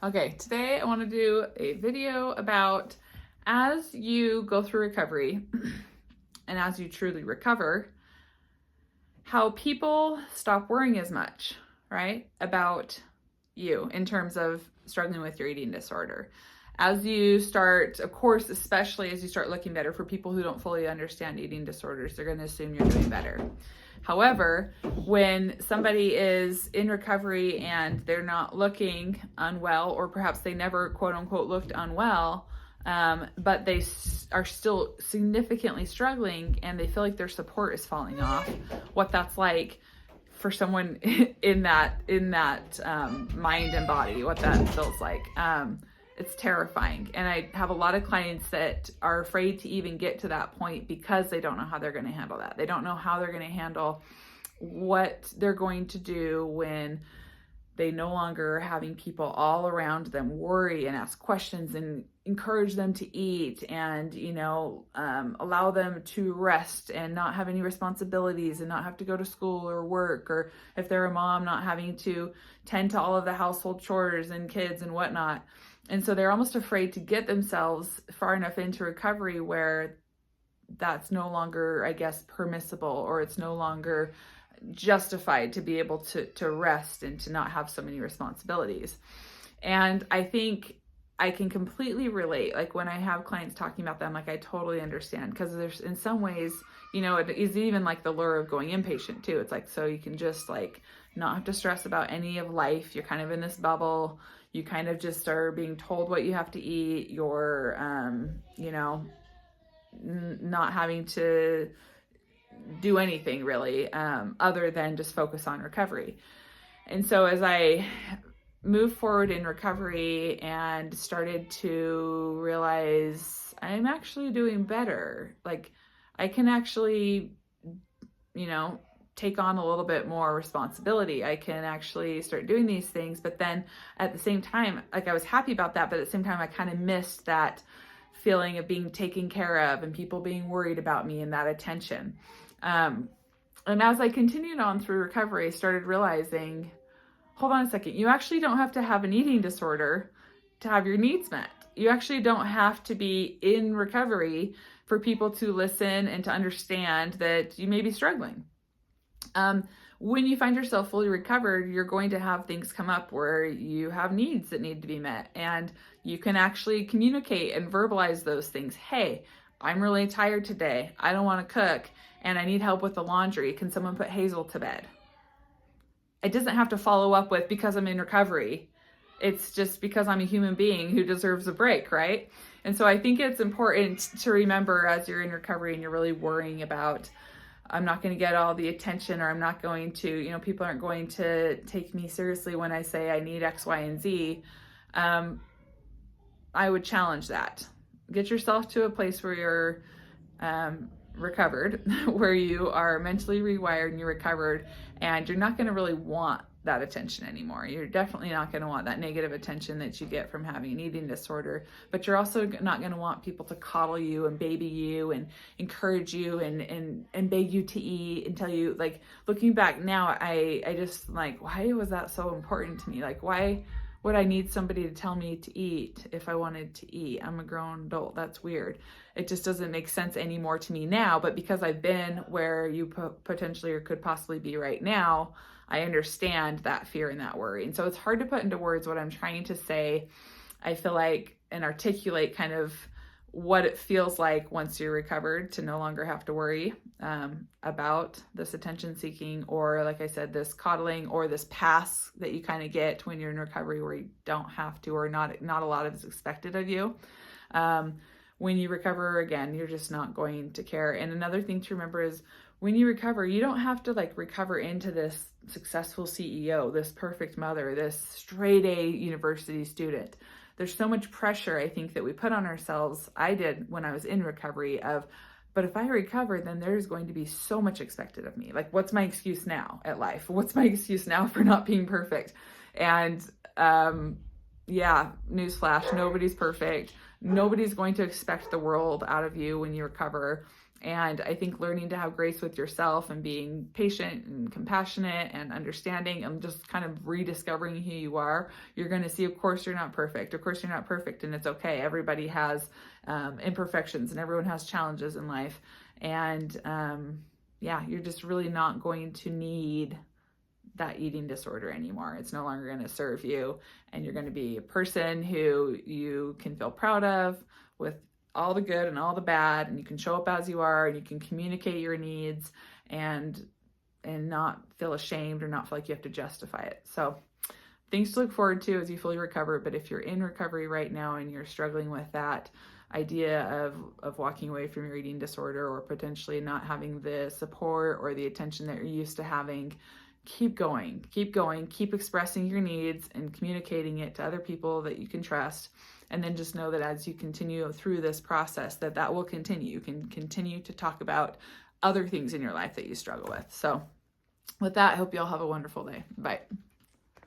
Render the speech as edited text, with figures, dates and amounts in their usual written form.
Okay, today I want to do a video about as you go through recovery and as you truly recover, how people stop worrying as much, right, about you in terms of struggling with your eating disorder. As you start, of course, especially as you start looking better, for people who don't fully understand eating disorders, they're going to assume you're doing better. However, when somebody is in recovery and they're not looking unwell, or perhaps they never quote unquote looked unwell, but they are still significantly struggling and they feel like their support is falling off, what that's like for someone in that mind and body, what that feels like. It's terrifying. And I have a lot of clients that are afraid to even get to that point because they don't know how they're going to handle that. They don't know how they're going to handle what they're going to do when they no longer are having people all around them worry and ask questions and encourage them to eat and, allow them to rest and not have any responsibilities and not have to go to school or work, or if they're a mom, not having to tend to all of the household chores and kids and whatnot. And so they're almost afraid to get themselves far enough into recovery where that's no longer, I guess, permissible, or it's no longer justified to be able to rest and to not have so many responsibilities. And I think I can completely relate. Like when I have clients talking about them, like I totally understand, because there's in some ways, it is even like the lure of going inpatient too. It's like, so you can just like not have to stress about any of life. You're kind of in this bubble. You kind of just are being told what you have to eat. You're, not having to do anything really, other than just focus on recovery. And so as I moved forward in recovery and started to realize I'm actually doing better, like I can actually, take on a little bit more responsibility. I can actually start doing these things. But then at the same time, like I was happy about that, but at the same time, I kind of missed that feeling of being taken care of and people being worried about me and that attention. And as I continued on through recovery, I started realizing, hold on a second, you actually don't have to have an eating disorder to have your needs met. You actually don't have to be in recovery for people to listen and to understand that you may be struggling. When you find yourself fully recovered, you're going to have things come up where you have needs that need to be met, and you can actually communicate and verbalize those things. Hey, I'm really tired today. I don't want to cook and I need help with the laundry. Can someone put Hazel to bed? It doesn't have to follow up with because I'm in recovery. It's just because I'm a human being who deserves a break, right? And so I think it's important to remember as you're in recovery and you're really worrying about, I'm not going to get all the attention, or I'm not going to, people aren't going to take me seriously when I say I need X, Y, and Z. I would challenge that. Get yourself to a place where you're recovered, where you are mentally rewired and you're recovered, and you're not going to really want that attention anymore. You're definitely not going to want that negative attention that you get from having an eating disorder, but you're also not going to want people to coddle you and baby you and encourage you and beg you to eat and tell you, like, looking back now, I just like, why was that so important to me? Like, why would I need somebody to tell me to eat if I wanted to eat? I'm a grown adult. That's weird. It just doesn't make sense anymore to me now. But because I've been where you potentially or could possibly be right now, I understand that fear and that worry. And so it's hard to put into words what I'm trying to say, I feel like, and articulate kind of what it feels like once you're recovered to no longer have to worry about this attention seeking, or like I said, this coddling, or this pass that you kind of get when you're in recovery where you don't have to, or not a lot of is expected of you. When you recover, again, you're just not going to care. And another thing to remember is when you recover, you don't have to like recover into this successful CEO, this perfect mother, this straight A university student. There's so much pressure, I think, that we put on ourselves. I did when I was in recovery of, but if I recover, then there's going to be so much expected of me. Like, what's my excuse now at life? What's my excuse now for not being perfect? And newsflash, nobody's perfect. Nobody's going to expect the world out of you when you recover. And I think learning to have grace with yourself and being patient and compassionate and understanding and just kind of rediscovering who you are, you're going to see, of course, you're not perfect. Of course, you're not perfect, and it's okay. Everybody has imperfections, and everyone has challenges in life. And yeah, you're just really not going to need that eating disorder anymore. It's no longer going to serve you, and you're going to be a person who you can feel proud of with all the good and all the bad, and you can show up as you are, and you can communicate your needs and not feel ashamed or not feel like you have to justify it. So things to look forward to as you fully recover. But if you're in recovery right now and you're struggling with that idea of walking away from your eating disorder, or potentially not having the support or the attention that you're used to having, keep going, keep expressing your needs and communicating it to other people that you can trust. And then just know that as you continue through this process, that will continue. You can continue to talk about other things in your life that you struggle with. So with that, I hope you all have a wonderful day. Bye.